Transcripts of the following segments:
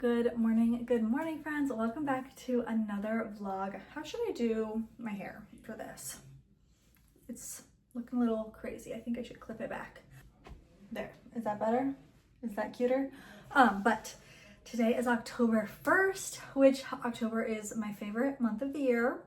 Good morning friends. Welcome back to another vlog. How should I do my hair for this? It's looking a little crazy. I think I should clip it back. There, is that better? Is that cuter? But today is October 1st, which October is my favorite month of the year.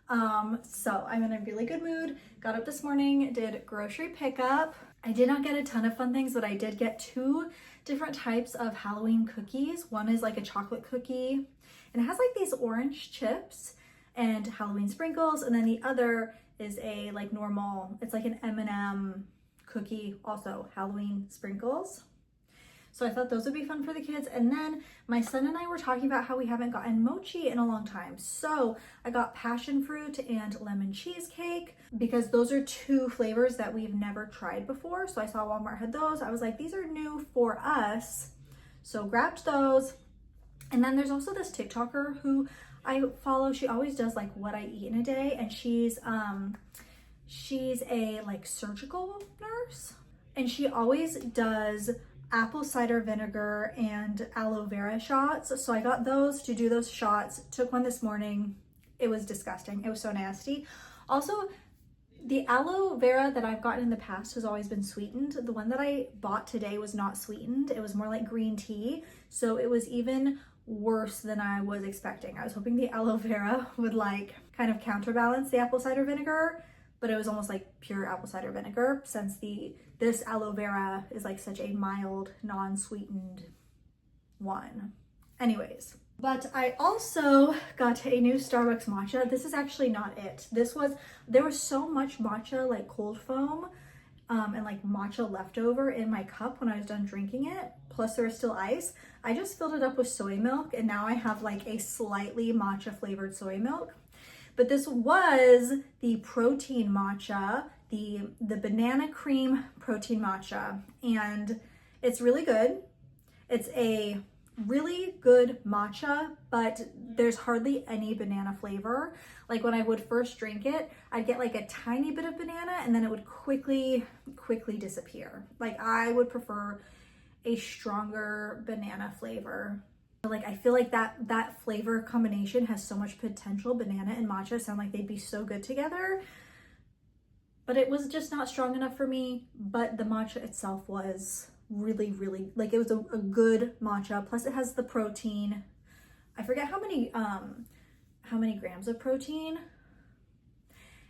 So I'm in a really good mood. Got up this morning, did grocery pickup. I did not get a ton of fun things, but I did get two different types of Halloween cookies. One is like a chocolate cookie and it has like these orange chips and Halloween sprinkles. And then the other is a like normal, it's like an M&M cookie, also Halloween sprinkles. So I thought those would be fun for the kids. And then my son and I were talking about how we haven't gotten mochi in a long time. So I got passion fruit and lemon cheesecake because those are two flavors that we've never tried before. So I saw Walmart had those. I was like, these are new for us. So grabbed those. And then there's also this TikToker who I follow. She always does like what I eat in a day. And she's a like surgical nurse. And she always does apple cider vinegar and aloe vera shots. So I got those to do those shots. Took one this morning. It was disgusting. It was so nasty. Also, the aloe vera that I've gotten in the past has always been sweetened. The one that I bought today was not sweetened. It was more like green tea. So it was even worse than I was expecting. I was hoping the aloe vera would like kind of counterbalance the apple cider vinegar, but it was almost like pure apple cider vinegar since this aloe vera is like such a mild, non-sweetened one. Anyways, but I also got a new Starbucks matcha. This is actually not it. There was so much matcha, like cold foam, and like matcha leftover in my cup when I was done drinking it. Plus there was still ice. I just filled it up with soy milk and now I have like a slightly matcha flavored soy milk. But this was the protein matcha, the banana cream protein matcha, and it's really good. It's a really good matcha, but there's hardly any banana flavor. Like when I would first drink it, I'd get like a tiny bit of banana and then it would quickly disappear. Like I would prefer a stronger banana flavor. Like I feel like that flavor combination has so much potential. Banana and matcha sound like they'd be so good together, but it was just not strong enough for me. But the matcha itself was really like it was a good matcha. Plus it has the protein. I forget how many grams of protein.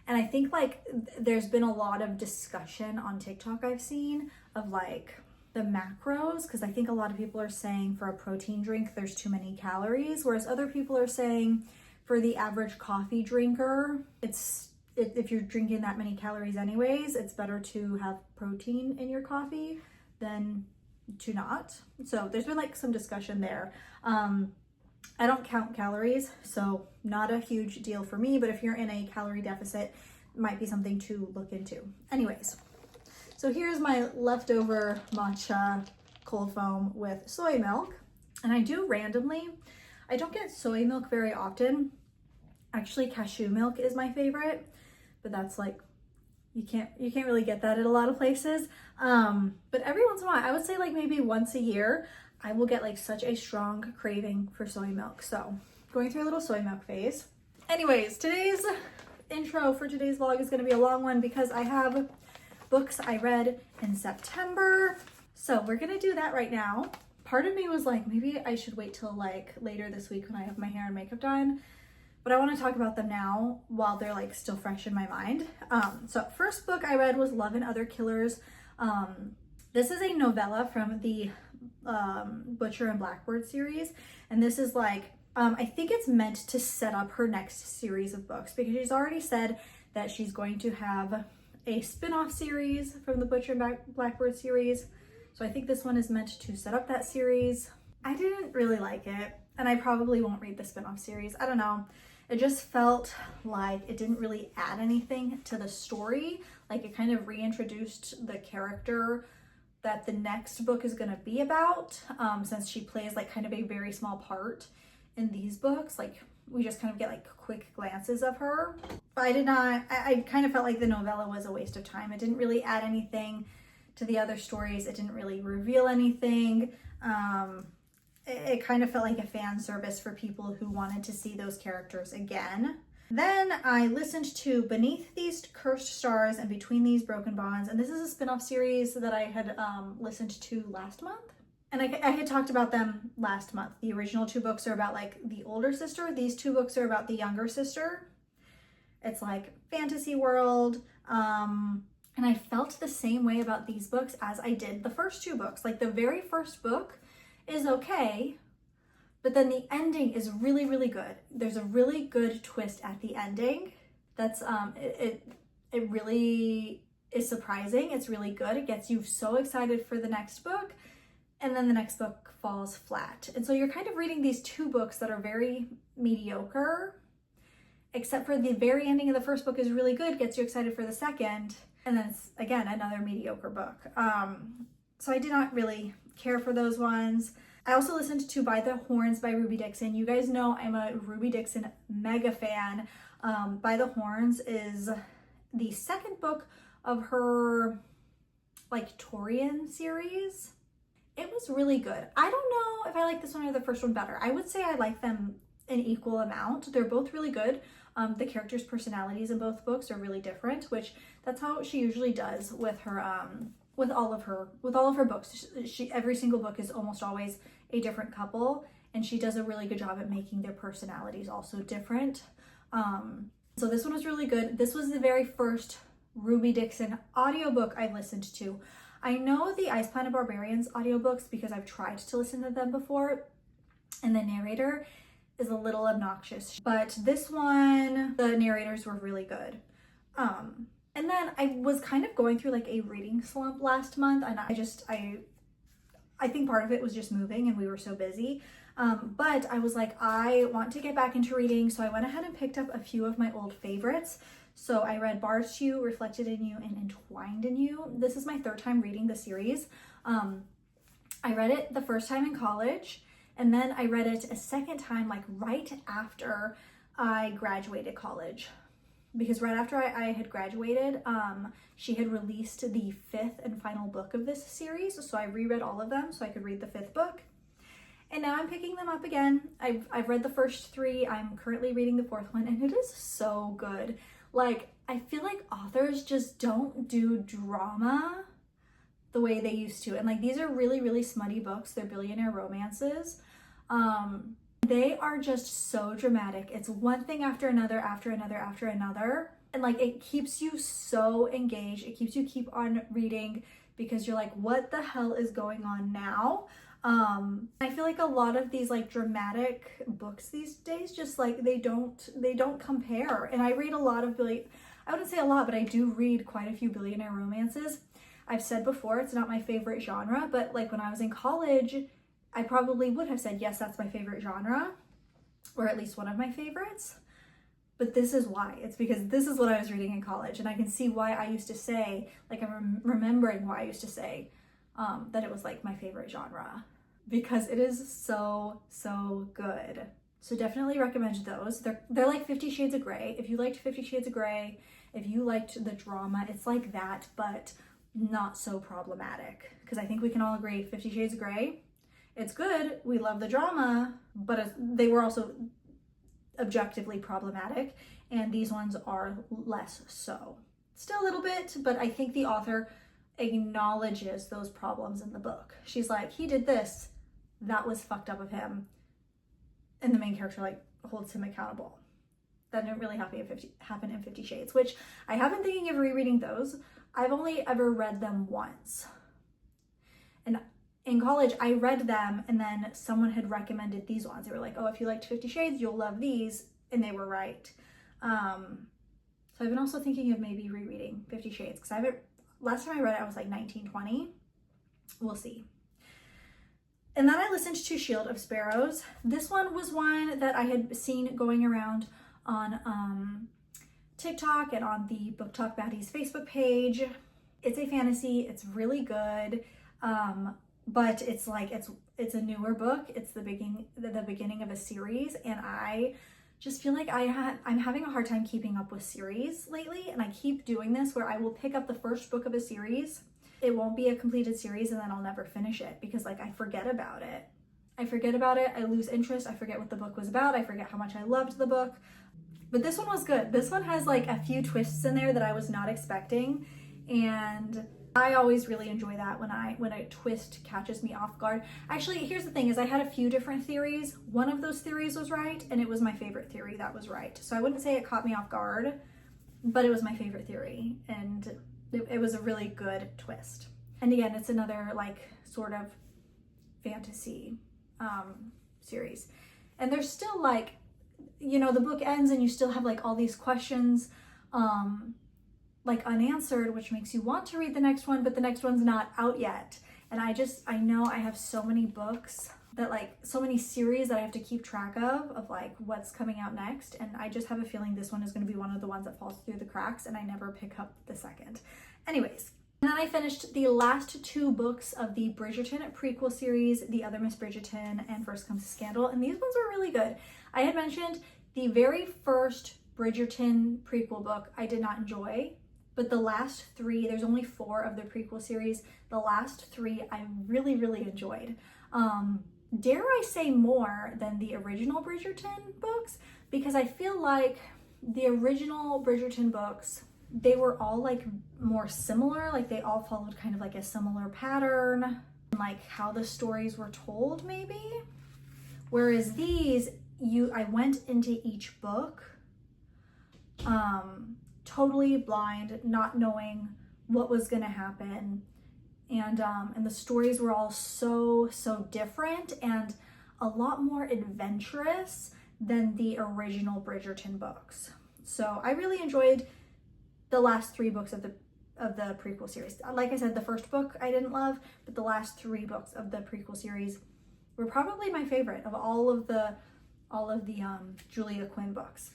And I think like there's been a lot of discussion on TikTok I've seen of like the macros, because I think a lot of people are saying for a protein drink there's too many calories, whereas other people are saying for the average coffee drinker, if you're drinking that many calories anyways, it's better to have protein in your coffee than to not. So there's been like some discussion there. I don't count calories, so not a huge deal for me, but if you're in a calorie deficit, it might be something to look into. Anyways, so here's my leftover matcha cold foam with soy milk. And I do randomly, I don't get soy milk very often. Actually, cashew milk is my favorite, but that's like, you can't really get that at a lot of places. But every once in a while, I would say like maybe once a year, I will get like such a strong craving for soy milk. So going through a little soy milk phase. Anyways, today's intro for today's vlog is gonna be a long one because I have books I read in September. So we're gonna do that right now. Part of me was like, maybe I should wait till like later this week when I have my hair and makeup done, but I wanna talk about them now while they're like still fresh in my mind. So first book I read was Love and Other Killers. This is a novella from the Butcher and Blackbird series. And this is like, I think it's meant to set up her next series of books because she's already said that she's going to have a spin-off series from the Butcher and Blackbird series. So I think this one is meant to set up that series. I didn't really like it, and I probably won't read the spin-off series. I don't know. It just felt like it didn't really add anything to the story. Like it kind of reintroduced the character that the next book is going to be about, since she plays like kind of a very small part in these books. Like we just kind of get like quick glances of her. But I kind of felt like the novella was a waste of time. It didn't really add anything to the other stories. It didn't really reveal anything. it kind of felt like a fan service for people who wanted to see those characters again. Then I listened to Beneath These Cursed Stars and Between These Broken Bonds, and this is a spin-off series that I had listened to last month. And I had talked about them last month. The original 2 books are about like the older sister. These 2 books are about the younger sister. It's like fantasy world. And I felt the same way about these books as I did the first 2 books. Like the very first book is okay, but then the ending is really, really good. There's a really good twist at the ending. That's, it really is surprising. It's really good. It gets you so excited for the next book. And then the next book falls flat. And so you're kind of reading these 2 books that are very mediocre, except for the very ending of the first book is really good, gets you excited for the second, and then it's, again, another mediocre book. So I did not really care for those ones. I also listened to By the Horns by Ruby Dixon. You guys know I'm a Ruby Dixon mega fan. By the Horns is the second book of her, like, Torian series. It was really good. I don't know if I like this one or the first one better. I would say I like them an equal amount. They're both really good. The characters' personalities in both books are really different, which that's how she usually does with her with all of her books. Every single book is almost always a different couple, and she does a really good job at making their personalities also different. So this one was really good. This was the very first Ruby Dixon audiobook I listened to. I know the Ice Planet Barbarians audiobooks because I've tried to listen to them before, and the narrator is a little obnoxious, but this one, the narrators were really good. And then I was kind of going through like a reading slump last month, and I think part of it was just moving and we were so busy. But I was like, I want to get back into reading, so I went ahead and picked up a few of my old favorites. So I read Bars to You, Reflected in You, and Entwined in You. This is my 3rd time reading the series. I read it the first time in college, and then I read it a second time, like right after I graduated college. Because right after I had graduated, she had released the 5th and final book of this series. So I reread all of them so I could read the 5th book. And now I'm picking them up again. I've read the first 3. I'm currently reading the 4th one, and it is so good. Like, I feel like authors just don't do drama the way they used to. And like, these are really, really smutty books. They're billionaire romances. They are just so dramatic. It's one thing after another, after another, after another. And like, it keeps you so engaged. It keeps you keep on reading because you're like, what the hell is going on now? I feel like a lot of these like dramatic books these days, just like they don't compare. And I read a lot of I wouldn't say a lot, but I do read quite a few billionaire romances. I've said before, it's not my favorite genre, but like when I was in college, I probably would have said, yes, that's my favorite genre, or at least one of my favorites. But this is why. It's because this is what I was reading in college, and I can see why I used to say, like I'm remembering why I used to say that it was like my favorite genre, because it is so, so good. So definitely recommend those. They're like 50 Shades of Grey. If you liked 50 Shades of Grey, if you liked the drama, it's like that, but not so problematic. Because I think we can all agree 50 Shades of Grey, it's good. We love the drama, but they were also objectively problematic, and these ones are less so. Still a little bit, but I think the author acknowledges those problems in the book. She's like, he did this, that was fucked up of him, and the main character like holds him accountable. That didn't really happen in 50 Shades, which I have been thinking of rereading those. I've only ever read them once, and in college I read them, and then someone had recommended these ones. They were like, oh, if you liked 50 Shades, you'll love these, and they were right. So I've been also thinking of maybe rereading 50 Shades, because last time I read it I was like 19, 20. We'll see. And then I listened to Shield of Sparrows. This one was one that I had seen going around on TikTok and on the Book Talk Baddies Facebook page. It's a fantasy. It's really good. But it's like, it's a newer book. It's the beginning of a series, and I just feel like I'm having a hard time keeping up with series lately, and I keep doing this where I will pick up the first book of a series. It won't be a completed series, and then I'll never finish it because like I forget about it. I forget about it, I lose interest, I forget what the book was about, I forget how much I loved the book. But this one was good. This one has like a few twists in there that I was not expecting, and I always really enjoy that when a twist catches me off guard. Actually, here's the thing is I had a few different theories. One of those theories was right, and it was my favorite theory that was right. So I wouldn't say it caught me off guard, but it was my favorite theory, and it was a really good twist. And again, it's another like sort of fantasy series. And there's still like, you know, the book ends and you still have like all these questions like unanswered, which makes you want to read the next one, but the next one's not out yet. And I know I have so many books that like, so many series that I have to keep track of like what's coming out next. And I just have a feeling this one is going to be one of the ones that falls through the cracks and I never pick up the second. Anyways, and then I finished the last two books of the Bridgerton prequel series, The Other Miss Bridgerton and First Comes Scandal. And these ones were really good. I had mentioned the very first Bridgerton prequel book I did not enjoy, but the last three, there's only 4 of the prequel series, the last 3 I really, really enjoyed. Dare I say more than the original Bridgerton books, because I feel like the original Bridgerton books, they were all like more similar, like they all followed kind of like a similar pattern, like how the stories were told maybe. Whereas these, I went into each book totally blind, not knowing what was gonna happen. And the stories were all so different and a lot more adventurous than the original Bridgerton books. So I really enjoyed the last 3 books of the prequel series. Like I said, the first book I didn't love, but the last 3 books of the prequel series were probably my favorite of all of the Julia Quinn books.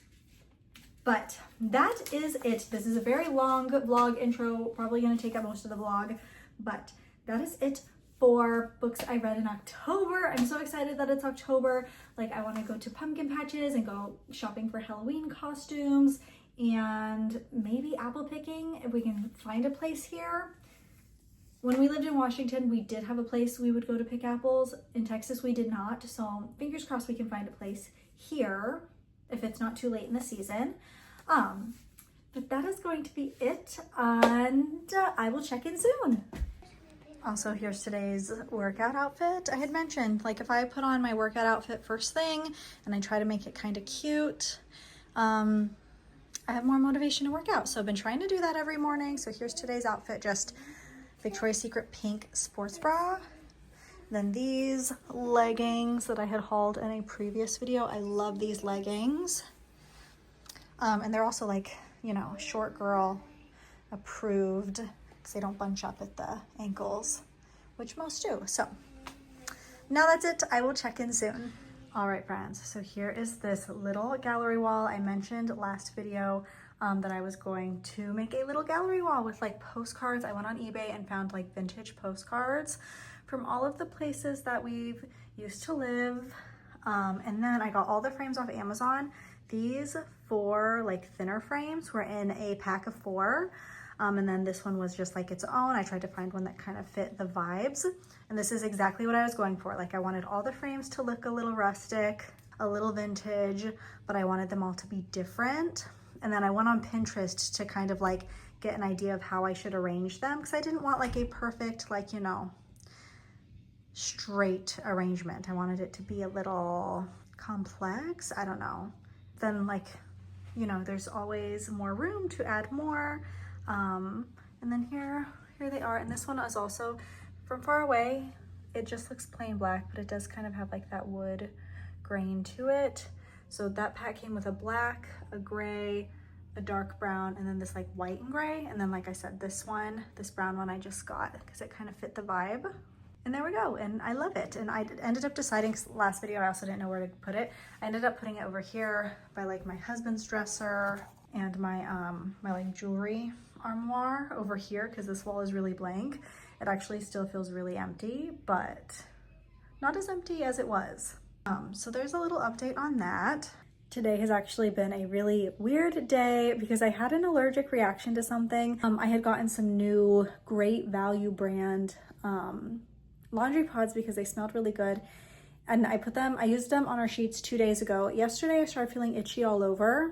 But that is it. This is a very long vlog intro, probably gonna take up most of the vlog, but that is it for books I read in October. I'm so excited that it's October. Like I wanna go to pumpkin patches and go shopping for Halloween costumes and maybe apple picking if we can find a place here. When we lived in Washington, we did have a place we would go to pick apples. In Texas, we did not. So fingers crossed we can find a place here if it's not too late in the season. But that is going to be it, and I will check in soon. Also, here's today's workout outfit. I had mentioned, like if I put on my workout outfit first thing and I try to make it kind of cute, I have more motivation to work out. So I've been trying to do that every morning. So here's today's outfit, just Victoria's Secret pink sports bra. Then these leggings that I had hauled in a previous video. I love these leggings. And they're also like, you know, short girl approved because they don't bunch up at the ankles, which most do. So now that's it. I will check in soon. All right, friends. So here is this little gallery wall. I mentioned last video that I was going to make a little gallery wall with like postcards. I went on eBay and found like vintage postcards from all of the places that we've used to live. And then I got all the frames off Amazon. These 4 like thinner frames were in a pack of 4. And then this one was just like its own. I tried to find one that kind of fit the vibes. And this is exactly what I was going for. Like I wanted all the frames to look a little rustic, a little vintage, but I wanted them all to be different. And then I went on Pinterest to kind of like get an idea of how I should arrange them, because I didn't want like a perfect, like, you know, straight arrangement. I wanted it to be a little complex. I don't know. Then like, you know, there's always more room to add more. And then here they are. And this one is also from far away. It just looks plain black, but it does kind of have like that wood grain to it. So that pack came with a black, a gray, a dark brown, and then this like white and gray. And then like I said, this brown one I just got because it kind of fit the vibe. And there we go, and I love it. And I ended up deciding, 'cause last video I also didn't know where to put it. I ended up putting it over here by like my husband's dresser and my my like jewelry armoire over here, because this wall is really blank. It actually still feels really empty, but not as empty as it was. So there's a little update on that. Today has actually been a really weird day because I had an allergic reaction to something. I had gotten some new Great Value brand laundry pods because they smelled really good, And I used them on our sheets 2 days ago. Yesterday I started feeling itchy all over.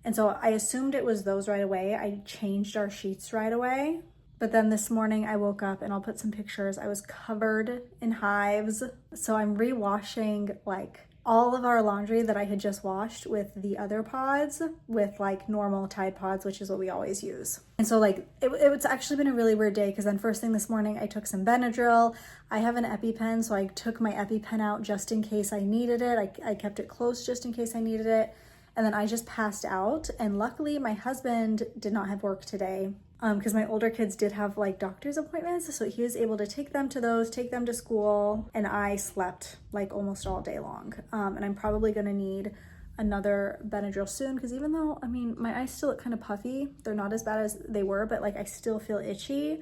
And so I assumed it was those right away. I changed our sheets right away. But then this morning I woke up, and I'll put some pictures. I was covered in hives. So I'm rewashing like all of our laundry that I had just washed with the other pods with like normal Tide pods, which is what we always use. And so like it's actually been a really weird day, because then first thing this morning I took some Benadryl. I have an EpiPen, so I took my EpiPen out just in case I needed it. I kept it close just in case I needed it. And then I just passed out. And luckily my husband did not have work today, because my older kids did have like doctor's appointments. So he was able to take them to those, take them to school. And I slept like almost all day long. And I'm probably gonna need another Benadryl soon, because even though, I mean, my eyes still look kind of puffy, they're not as bad as they were, but like I still feel itchy.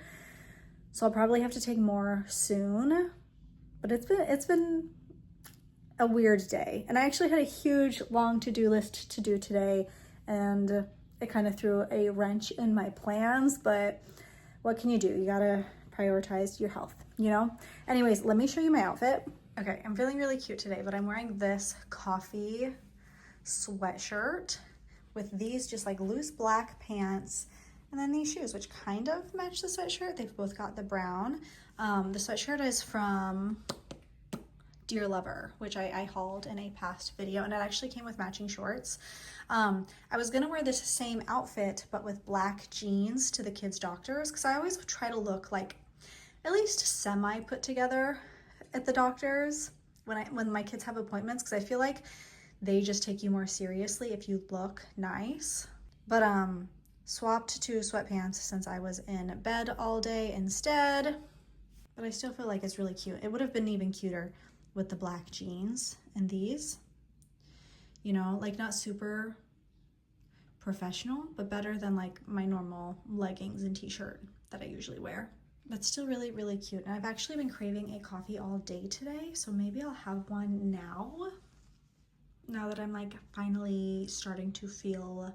So I'll probably have to take more soon. But it's been a weird day. And I actually had a huge long to-do list to do today, and it kind of threw a wrench in my plans, but what can you do? You gotta prioritize your health, you know? Anyways, let me show you my outfit. Okay, I'm feeling really cute today, but I'm wearing this coffee sweatshirt with these just like loose black pants, and then these shoes, which kind of match the sweatshirt. They've both got the brown. The sweatshirt is from Dear Lover, which I hauled in a past video, and it actually came with matching shorts. I was gonna wear this same outfit but with black jeans to the kids' doctors, because I always try to look like at least semi put together at the doctors when my kids have appointments, because I feel like they just take you more seriously if you look nice. But swapped to sweatpants since I was in bed all day instead, but I still feel like it's really cute. It would have been even cuter with the black jeans and these, you know, like not super professional, but better than like my normal leggings and t-shirt that I usually wear. That's still really, really cute. And I've actually been craving a coffee all day today, so maybe I'll have one now that I'm like finally starting to feel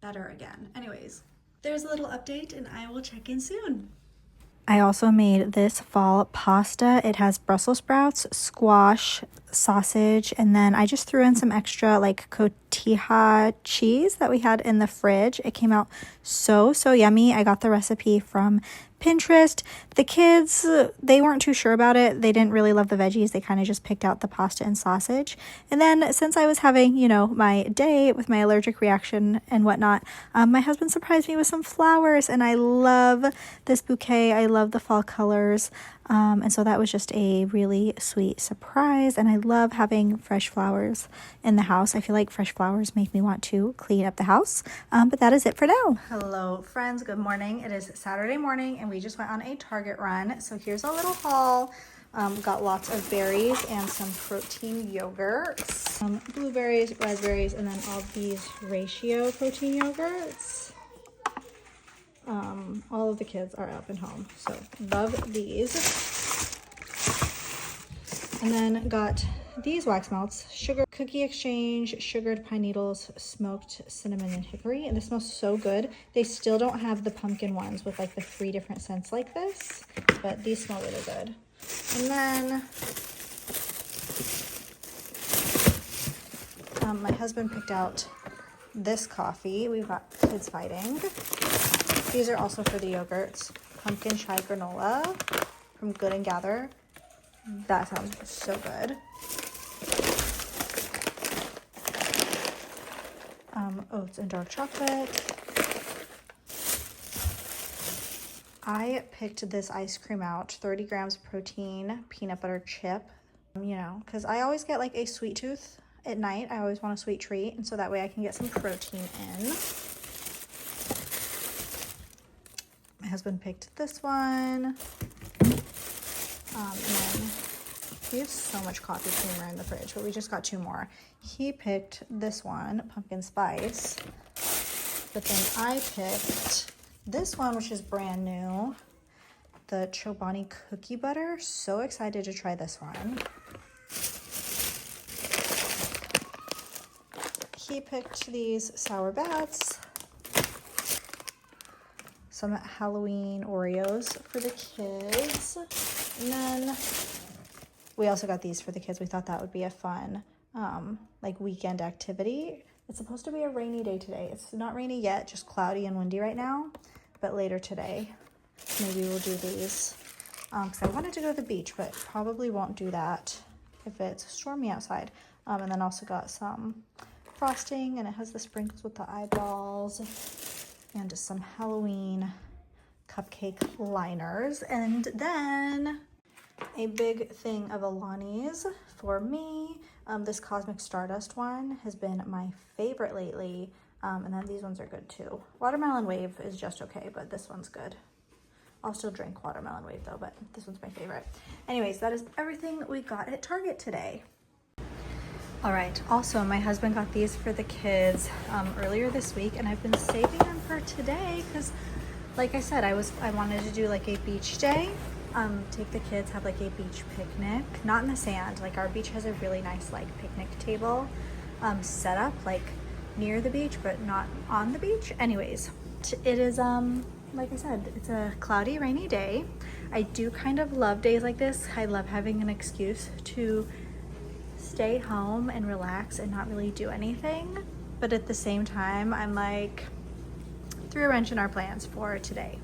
better again. Anyways, there's a little update, and I will check in soon. I also made this fall pasta. It has Brussels sprouts, squash, sausage, and then I just threw in some extra like cotija cheese that we had in the fridge. It came out so yummy. I got the recipe from Pinterest. The kids, they weren't too sure about it. They didn't really love the veggies. They kind of just picked out the pasta and sausage. And then since I was having, you know, my day with my allergic reaction and whatnot, my husband surprised me with some flowers, and I love this bouquet. I love the fall colors. And so that was just a really sweet surprise. And I love having fresh flowers in the house. I feel like fresh flowers make me want to clean up the house. But that is it for now. Hello, friends. Good morning. It is Saturday morning, and we just went on a Target run. So here's a little haul. Got lots of berries and some protein yogurts. Blueberries, raspberries, and then all these ratio protein yogurts. All of the kids are up and home, so love these. And then got these wax melts: sugar cookie exchange, sugared pine needles, smoked cinnamon and hickory, and this smells so good. They still don't have the pumpkin ones with like the 3 different scents like this, but these smell really good. And then my husband picked out this coffee. We've got Kids Fighting. These are also for the yogurts. Pumpkin chai granola from Good and Gather. That sounds so good. Oats and dark chocolate. I picked this ice cream out, 30 grams protein, peanut butter chip, you know, because I always get like a sweet tooth at night. I always want a sweet treat, and so that way I can get some protein in. My husband picked this one. And then we have so much coffee creamer in the fridge, but we just got 2 more. He picked this one, pumpkin spice. But then I picked this one, which is brand new, the Chobani cookie butter. So excited to try this one. He picked these Sour Bats. Some Halloween Oreos for the kids. And then We also got these for the kids. We thought that would be a fun like weekend activity. It's supposed to be a rainy day today. It's not rainy yet, just cloudy and windy right now, but later today maybe we'll do these because I wanted to go to the beach, but probably won't do that if it's stormy outside. And then also got some frosting, and it has the sprinkles with the eyeballs and just some Halloween cupcake liners. And then a big thing of Alani's for me. This Cosmic Stardust one has been my favorite lately. And then these ones are good too. Watermelon Wave is just okay, but this one's good. I'll still drink Watermelon Wave though, but this one's my favorite. Anyways, that is everything we got at Target today. All right, also my husband got these for the kids earlier this week, and I've been saving them for today because like I said, I wanted to do like a beach day. Take the kids, have like a beach picnic, not in the sand. Like our beach has a really nice like picnic table set up like near the beach, but not on the beach. Anyways, it is like I said, it's a cloudy, rainy day. I do kind of love days like this. I love having an excuse to stay home and relax and not really do anything. But at the same time, I'm like, threw a wrench in our plans for today.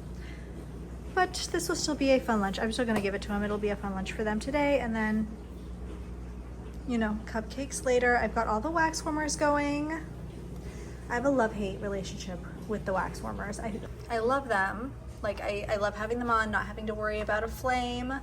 But this will still be a fun lunch. I'm still gonna give it to them. It'll be a fun lunch for them today. And then, you know, cupcakes later. I've got all the wax warmers going. I have a love-hate relationship with the wax warmers. I love them. Like I love having them on, not having to worry about a flame,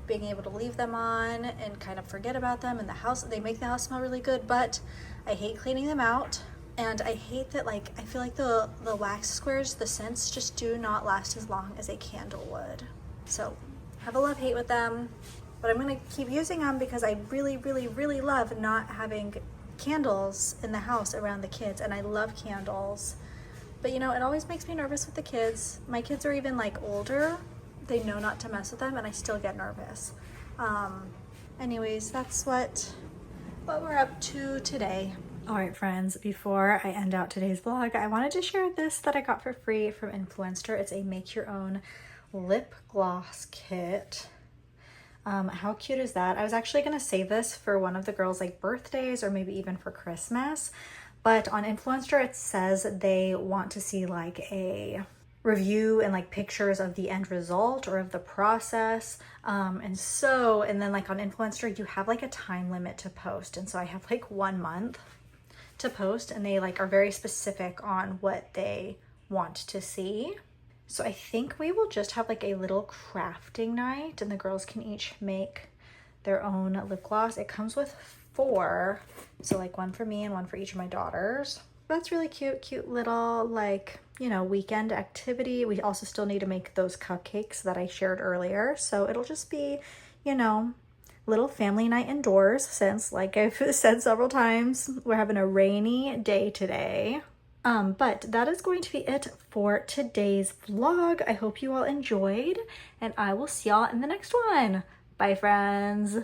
being able to leave them on and kind of forget about them in the house. They make the house smell really good, but I hate cleaning them out. And I hate that, like, I feel like the wax squares, the scents just do not last as long as a candle would. So I have a love-hate with them, but I'm gonna keep using them because I really, really, really love not having candles in the house around the kids. And I love candles, but you know, it always makes me nervous with the kids. My kids are even like older. They know not to mess with them, and I still get nervous. Anyways, that's what we're up to today. All right, friends, before I end out today's vlog, I wanted to share this that I got for free from Influencer. It's a make your own lip gloss kit. How cute is that? I was actually gonna save this for one of the girls' like birthdays or maybe even for Christmas, but on Influencer it says they want to see like a review and like pictures of the end result or of the process. And then like on Influencer you have like a time limit to post, and so I have like 1 month to post, and they like are very specific on what they want to see. So I think we will just have like a little crafting night, and the girls can each make their own lip gloss. It comes with 4, so like 1 for me and 1 for each of my daughters. That's really cute little like, you know, weekend activity. We also still need to make those cupcakes that I shared earlier, so it'll just be, you know, little family night indoors, since like I've said several times, we're having a rainy day today. But that is going to be it for today's vlog. I hope you all enjoyed, and I will see y'all in the next one. Bye, friends.